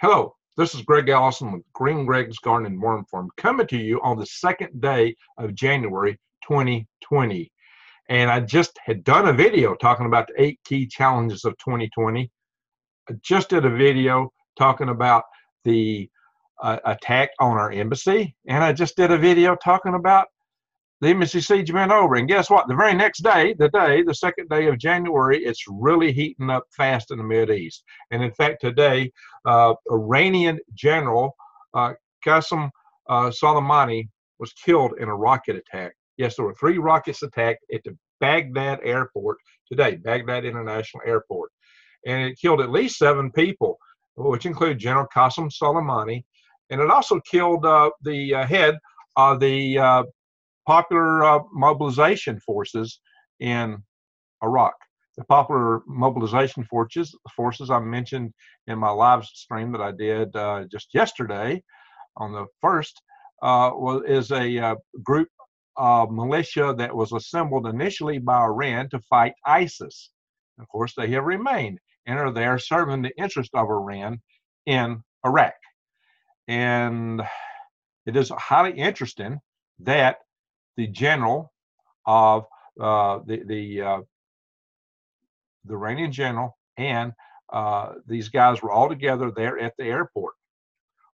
Hello, this is Greg Allison with Green Greg's Garden and Worm Farm, coming to you on the second day of January 2020. And I just had done a video talking about the 8 key challenges of 2020. I just did a video talking about the attack on our embassy, and I just did a video talking about the embassy siege being over. And guess what? The very next day, the second day of January, it's really heating up fast in the Mideast. And in fact, today, Iranian General Qasem Soleimani was killed in a rocket attack. Yes, there were 3 rockets attacked at the Baghdad Airport today, Baghdad International Airport. And it killed at least 7 people, which include General Qasem Soleimani. And it also killed the head of the Popular Mobilization Forces in Iraq. The Popular Mobilization Forces I mentioned in my live stream that I did just yesterday on the 1st is a group of militia that was assembled initially by Iran to fight ISIS. Of course, they have remained and are there serving the interest of Iran in Iraq. And it is highly interesting that the general of the Iranian general and these guys were all together there at the airport.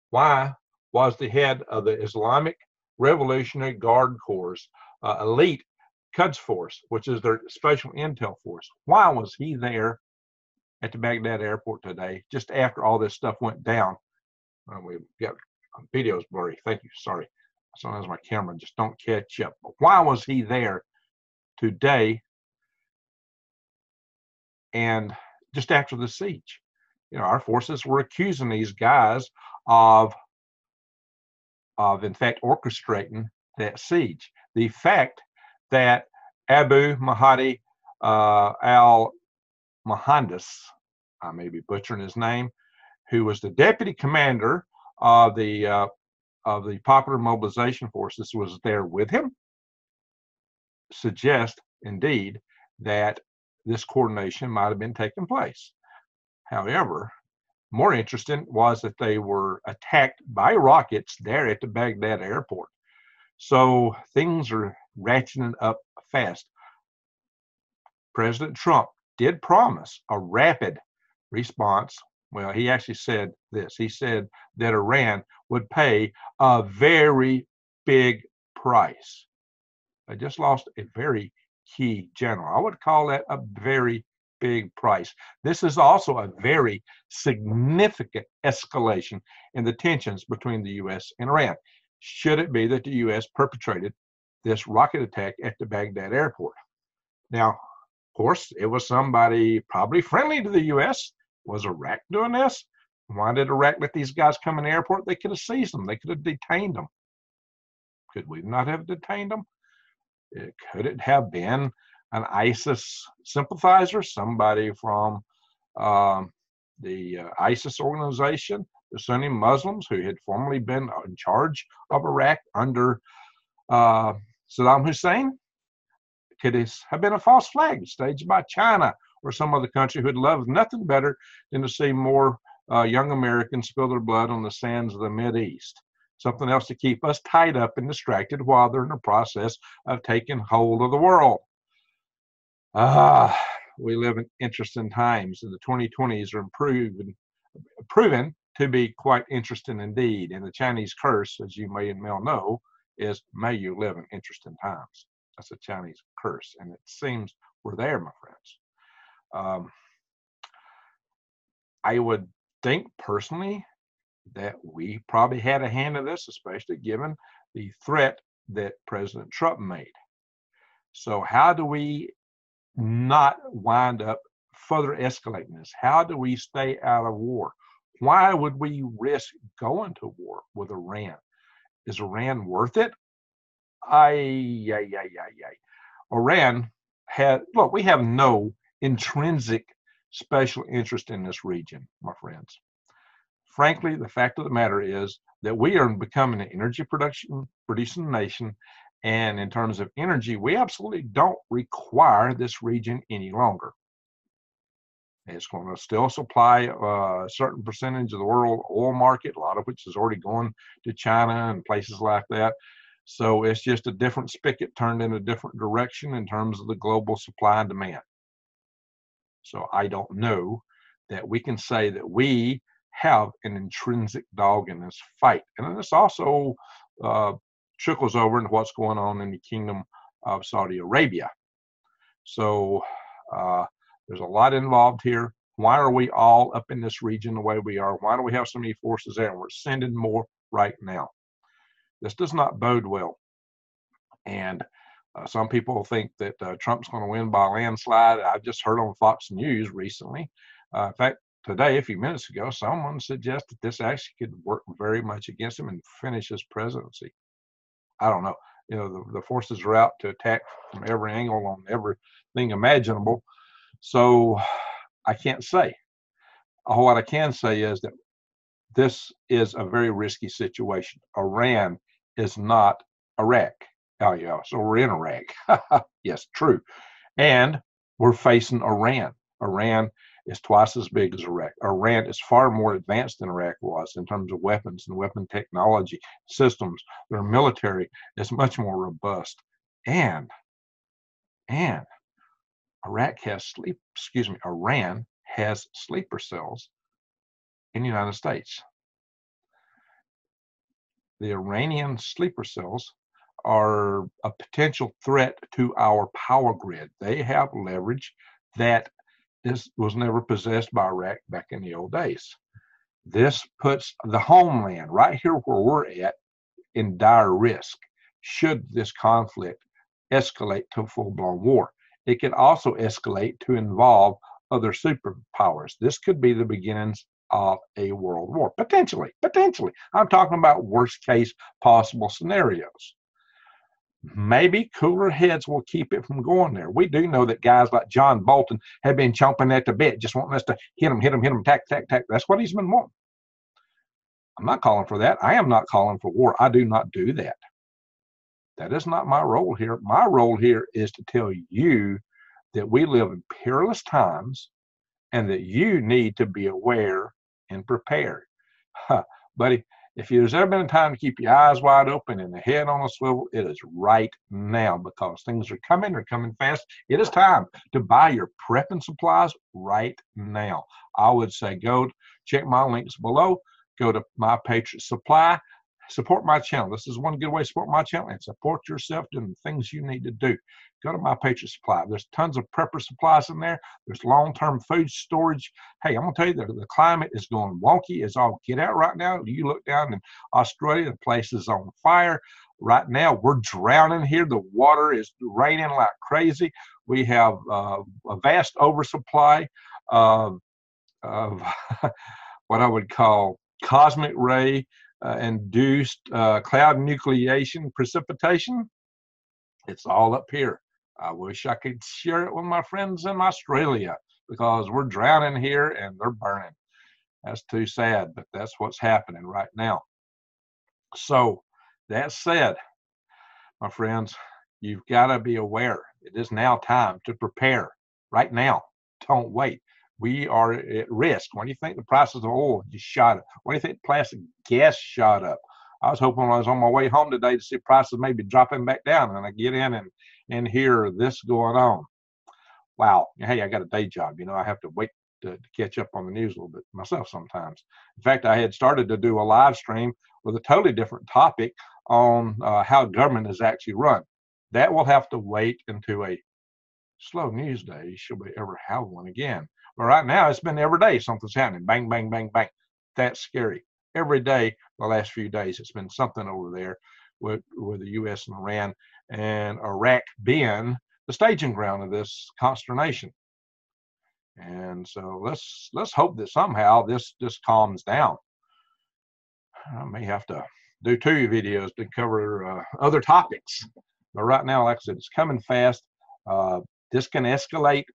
Why was the head of the Islamic Revolutionary Guard Corps elite Quds Force, which is their special intel force, why was he there at the Baghdad airport today, just after all this stuff went down? We've got videos blurry. Thank you. Sorry. Sometimes my camera just don't catch up. But why was he there today and just after the siege? You know, our forces were accusing these guys of in fact orchestrating that siege. The fact that Abu Mahdi al-Muhandis, I may be butchering his name, who was the deputy commander of the Popular Mobilization Forces, was there with him, suggest indeed that this coordination might have been taking place. However, more interesting was that they were attacked by rockets there at the Baghdad airport. So things are ratcheting up fast. President Trump did promise a rapid response. Well, he actually said this. He said that Iran would pay a very big price. They just lost a very key general. I would call that a very big price. This is also a very significant escalation in the tensions between the U.S. and Iran, should it be that the U.S. perpetrated this rocket attack at the Baghdad airport. Now, of course, it was somebody probably friendly to the U.S. Was Iraq doing this? Why did Iraq let these guys come in the airport? They could have seized them. They could have detained them. Could we not have detained them? Could it have been an ISIS sympathizer, somebody from the ISIS organization, the Sunni Muslims who had formerly been in charge of Iraq under Saddam Hussein? Could it have been a false flag staged by China or some other country who would love nothing better than to see more young Americans spill their blood on the sands of the Mideast? Something else to keep us tied up and distracted while they're in the process of taking hold of the world. We live in interesting times, and the 2020s are proven to be quite interesting indeed. And the Chinese curse, as you may well know, is may you live in interesting times. That's a Chinese curse, and it seems we're there, my friends. I would think personally that we probably had a hand in this, especially given the threat that President Trump made. So how do we not wind up further escalating this? How do we stay out of war? Why would we risk going to war with Iran? Is Iran worth it? Iran had, look, we have no intrinsic special interest in this region, my friends. Frankly, the fact of the matter is that we are becoming an energy producing nation, and in terms of energy, we absolutely don't require this region any longer. It's going to still supply a certain percentage of the world oil market, a lot of which is already going to China and places like that. So it's just a different spigot turned in a different direction in terms of the global supply and demand. So I don't know that we can say that we have an intrinsic dog in this fight. And this also trickles over into what's going on in the Kingdom of Saudi Arabia. So there's a lot involved here. Why are we all up in this region the way we are? Why do we have so many forces there? And we're sending more right now. This does not bode well. And some people think that Trump's going to win by a landslide. I just heard on Fox News recently, in fact, today, a few minutes ago, someone suggested this actually could work very much against him and finish his presidency. I don't know. You know, the forces are out to attack from every angle on everything imaginable. So I can't say. What I can say is that this is a very risky situation. Iran is not Iraq. Oh, yeah, so we're in Iraq. Yes, true. And we're facing Iran. Iran is twice as big as Iraq. Iran is far more advanced than Iraq was in terms of weapons and weapon technology systems. Their military is much more robust. And Iran has sleeper cells in the United States. The Iranian sleeper cells are a potential threat to our power grid. They have leverage that was never possessed by Iraq back in the old days. This puts the homeland right here where we're at in dire risk should this conflict escalate to full-blown war. It could also escalate to involve other superpowers. This could be the beginnings of a world war, potentially. I'm talking about worst case possible scenarios. Maybe cooler heads will keep it from going there. We do know that guys like John Bolton have been chomping at the bit, just wanting us to hit him, attack. That's what he's been wanting. I'm not calling for that. I am not calling for war. I do not do that. That is not my role here. My role here is to tell you that we live in perilous times and that you need to be aware and prepared. Buddy, if there's ever been a time to keep your eyes wide open and the head on a swivel, it is right now, because things are coming. They're coming fast. It is time to buy your prepping supplies right now. I would say go check my links below. Go to My Patriot Supply. Support my channel. This is one good way to support my channel and support yourself doing the things you need to do. Go to My Patriot Supply. There's tons of prepper supplies in there. There's long-term food storage. Hey, I'm going to tell you that the climate is going wonky as all get out right now. You look down in Australia, the place is on fire. Right now, we're drowning here. The water is raining like crazy. We have a vast oversupply of what I would call cosmic ray induced cloud nucleation precipitation. It's all up here. I wish I could share it with my friends in Australia, because we're drowning here and they're burning. That's too sad, but that's what's happening right now. So that said, my friends, you've got to be aware. It is now time to prepare right now. Don't wait. We are at risk. What do you think the prices of oil just shot up? What do you think plastic gas shot up? I was hoping when I was on my way home today to see prices maybe dropping back down, and I get in and hear this going on. Wow. Hey, I got a day job. You know, I have to wait to catch up on the news a little bit myself sometimes. In fact, I had started to do a live stream with a totally different topic on how government is actually run. That will have to wait until a slow news day should we ever have one again. But right now, it's been every day something's happening. Bang, bang, bang, bang. That's scary. Every day, the last few days, it's been something over there with the U.S. and Iran, and Iraq being the staging ground of this consternation. And so let's hope that somehow this calms down. I may have to do 2 videos to cover other topics. But right now, like I said, it's coming fast. This can escalate.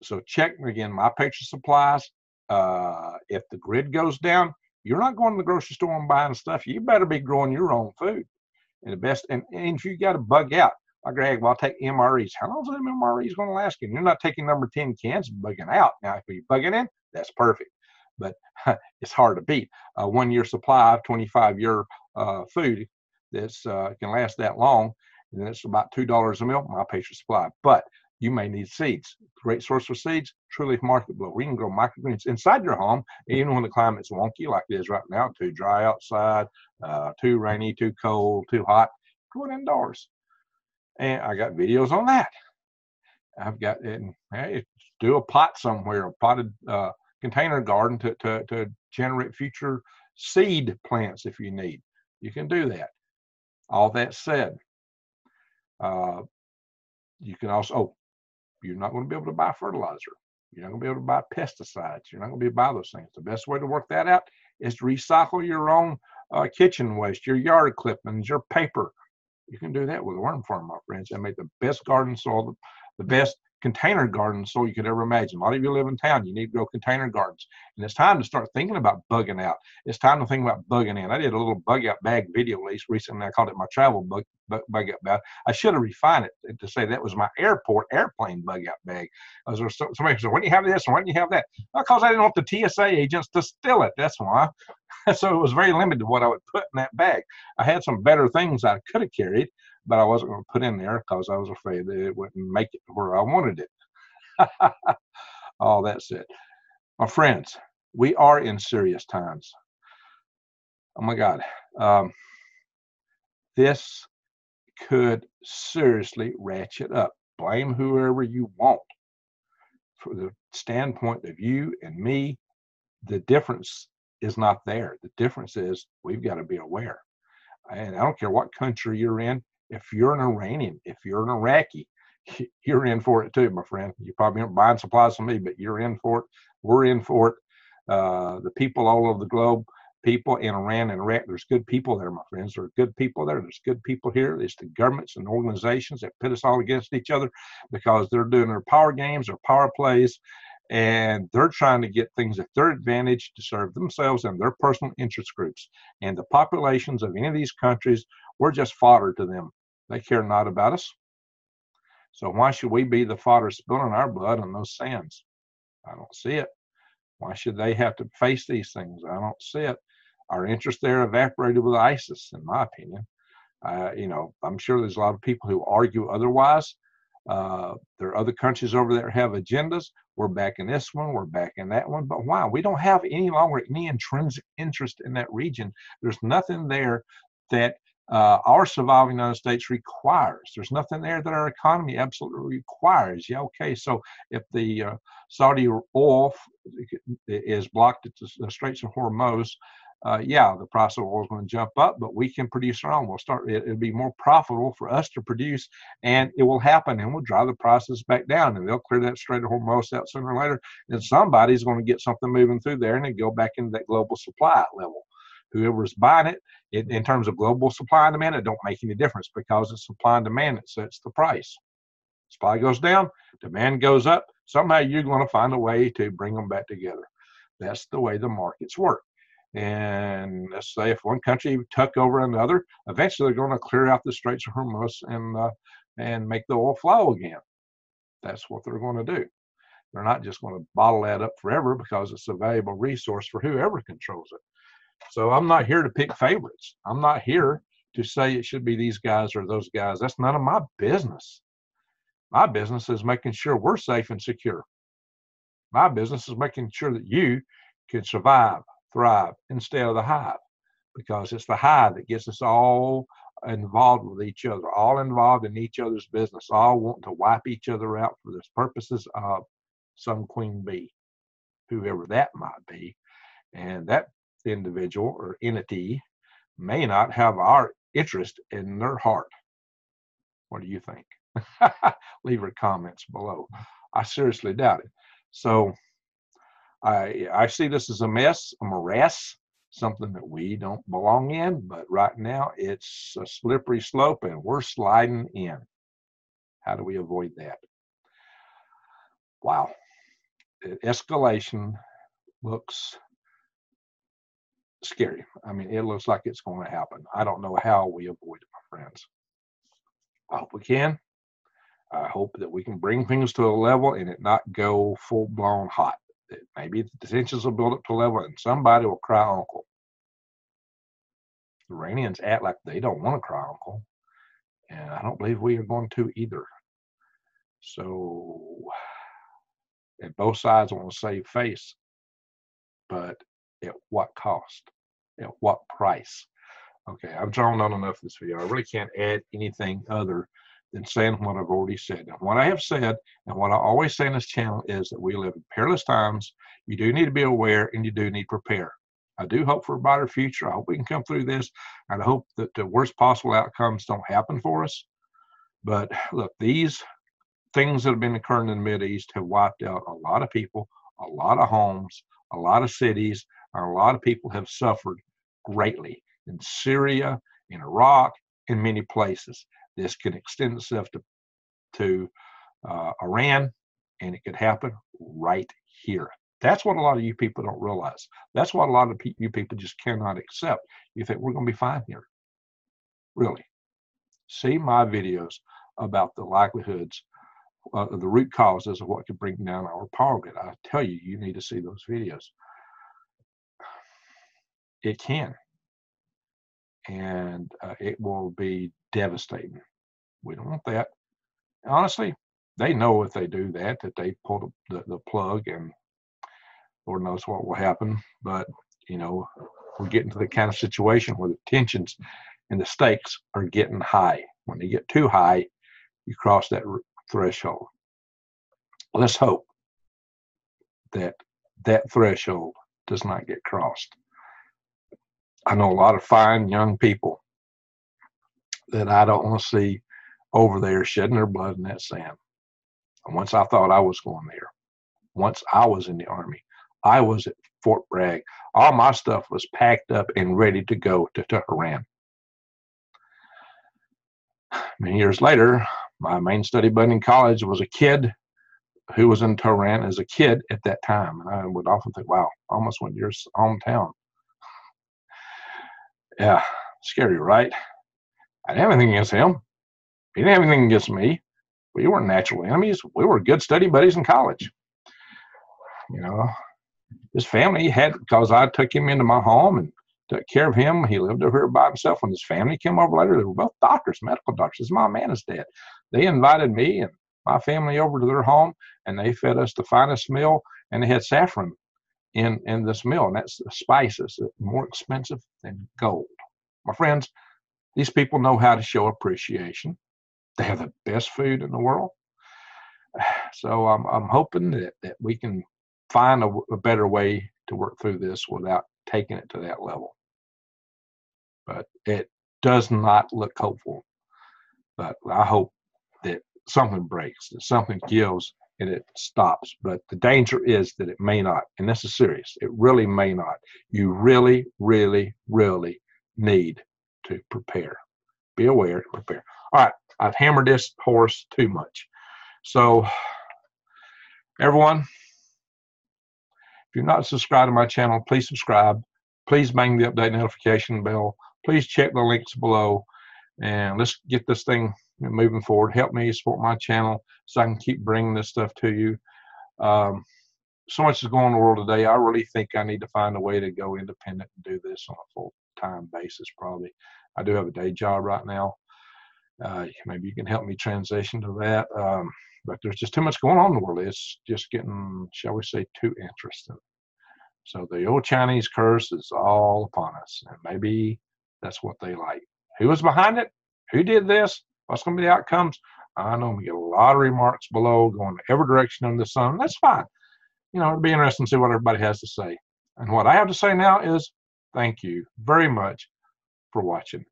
So check again, My Patriot Supplies. If the grid goes down, you're not going to the grocery store and buying stuff. You better be growing your own food. And the best, and if you got to bug out, Greg, well, I'll take MREs. How long is them MREs going to last you? You're not taking number 10 cans and bugging out. Now, if you're bugging in, that's perfect. But it's hard to beat. A 1 year supply of 25-year food that's can last that long, and it's about $2 a meal. My patient supply. But you may need seeds. Great source for seeds, True Leaf Market Blow. We can grow microgreens inside your home, even when the climate's wonky like it is right now, too dry outside, too rainy, too cold, too hot. Go indoors. And I got videos on that. I've got, and hey, do a pot somewhere, a potted container garden to generate future seed plants if you need. You can do that. All that said, you can also, you're not going to be able to buy fertilizer. You're not going to be able to buy pesticides. You're not going to be able to buy those things. The best way to work that out is to recycle your own kitchen waste, your yard clippings, your paper. You can do that with a worm farm, my friends, and make the best garden soil, the best container garden soil you could ever imagine. A lot of you live in town, you need to grow container gardens. And it's time to start thinking about bugging out. It's time to think about bugging in. I did a little bug out bag video release recently. I called it my travel bug out bag. I should have refined it to say that was my airplane bug out bag. Somebody said, when do you have this and when do you have that? Because I didn't want the TSA agents to steal it. That's why. So it was very limited what I would put in that bag. I had some better things I could have carried, but I wasn't going to put in there because I was afraid that it wouldn't make it where I wanted it. All that said, my friends, we are in serious times. Oh my God. This could seriously ratchet up. Blame whoever you want. For the standpoint of you and me, the difference is not there. The difference is we've got to be aware. And I don't care what country you're in. If you're an Iranian, if you're an Iraqi, you're in for it too, my friend. You probably aren't buying supplies from me, but you're in for it. We're in for it. The people all over the globe, people in Iran and Iraq, there's good people there, my friends. There are good people there. There's good people here. It's the governments and organizations that pit us all against each other because they're doing their power games, their power plays, and they're trying to get things at their advantage to serve themselves and their personal interest groups. And the populations of any of these countries, we're just fodder to them. They care not about us. So why should we be the fodder spilling our blood on those sands? I don't see it. Why should they have to face these things? I don't see it. Our interest there evaporated with ISIS, in my opinion. I'm sure there's a lot of people who argue otherwise. There are other countries over there have agendas. We're back in this one, we're back in that one. But why? We don't have any longer any intrinsic interest in that region. There's nothing there that our survival in the United States requires. There's nothing there that our economy absolutely requires. Yeah, okay, so if the Saudi oil is blocked at the Straits of Hormuz, the price of oil is going to jump up, but we can produce our own. It'll be more profitable for us to produce, and it will happen, and we'll drive the prices back down, and they'll clear that Strait of Hormuz out sooner or later, and somebody's going to get something moving through there, and it go back into that global supply level. Whoever's buying it, in terms of global supply and demand, it don't make any difference because it's supply and demand that sets the price. Supply goes down, demand goes up. Somehow you're going to find a way to bring them back together. That's the way the markets work. And let's say if one country took over another, eventually they're going to clear out the Straits of Hormuz and make the oil flow again. That's what they're going to do. They're not just going to bottle that up forever because it's a valuable resource for whoever controls it. So I'm not here to pick favorites. I'm not here to say it should be these guys or those guys. That's none of my business. My business is making sure we're safe and secure. My business is making sure that you can survive, thrive, and stay out of the hive, because it's the hive that gets us all involved with each other, all involved in each other's business, all wanting to wipe each other out for the purposes of some queen bee, whoever that might be. And that individual or entity may not have our interest in their heart. What do you think? Leave your comments below. I seriously doubt it. So I see this as a mess, a morass, something that we don't belong in, but right now it's a slippery slope and we're sliding in. How do we avoid that? Wow. Escalation looks scary. I mean, it looks like it's going to happen. I don't know how we avoid it, my friends. I hope we can. I hope that we can bring things to a level and it not go full-blown hot. That maybe the tensions will build up to a level and somebody will cry uncle. The Iranians act like they don't want to cry uncle, and I don't believe we are going to either. So, at both sides want to save face, but at what cost? At what price? Okay, I've drawn on enough of this video. I really can't add anything other than saying what I've already said. And what I have said, and what I always say in this channel, is that we live in perilous times. You do need to be aware, and you do need to prepare. I do hope for a brighter future. I hope we can come through this, and I hope that the worst possible outcomes don't happen for us. But look, these things that have been occurring in the Mideast have wiped out a lot of people, a lot of homes, a lot of cities, and a lot of people have suffered greatly in Syria, in Iraq, in many places. This can extend itself to Iran, and it could happen right here. That's what a lot of you people don't realize. That's what a lot of you people just cannot accept. You think we're going to be fine here. Really. See my videos about the likelihoods, the root causes of what could bring down our power grid. I tell you, you need to see those videos. It can. And it will be devastating. We don't want that. Honestly, they know if they do that they pull the plug, and Lord knows what will happen. But, you know, we're getting to the kind of situation where the tensions and the stakes are getting high. When they get too high, you cross that threshold. Let's hope that that threshold does not get crossed. I know a lot of fine young people that I don't want to see over there shedding their blood in that sand. And once I thought I was going there, once I was in the Army, I was at Fort Bragg. All my stuff was packed up and ready to go to Tehran. Many years later, my main study buddy in college was a kid who was in Tehran as a kid at that time. And I would often think, wow, almost went to your hometown. Yeah, scary, right? I didn't have anything against him. He didn't have anything against me. We weren't natural enemies. We were good study buddies in college. You know, his family had, because I took him into my home and took care of him. He lived over here by himself. When his family came over later, they were both doctors, medical doctors. His mom and his dad. They invited me and my family over to their home, and they fed us the finest meal, and they had saffron in this meal, and that's spices, more expensive than gold. My friends, these people know how to show appreciation. They have the best food in the world. So I'm hoping that we can find a better way to work through this without taking it to that level. But it does not look hopeful. But I hope that something breaks, that something gives, and it stops. But the danger is that it may not, and this is serious. It really may not. You really, really, really need to prepare. Be aware and prepare. All right, I've hammered this horse too much. So, everyone, if you're not subscribed to my channel, please subscribe. Please bang the update notification bell. Please check the links below, and let's get this thing moving forward. Help me support my channel so I can keep bringing this stuff to you. So much is going on in the world today. I really think I need to find a way to go independent and do this on a full-time basis, probably. I do have a day job right now. Maybe you can help me transition to that. But there's just too much going on in the world. It's just getting, shall we say, too interesting. So the old Chinese curse is all upon us, and maybe that's what they like. Who was behind it? Who did this? What's going to be the outcomes? I know we get a lot of remarks below going every direction under the sun. That's fine. You know, it'll be interesting to see what everybody has to say. And what I have to say now is thank you very much for watching.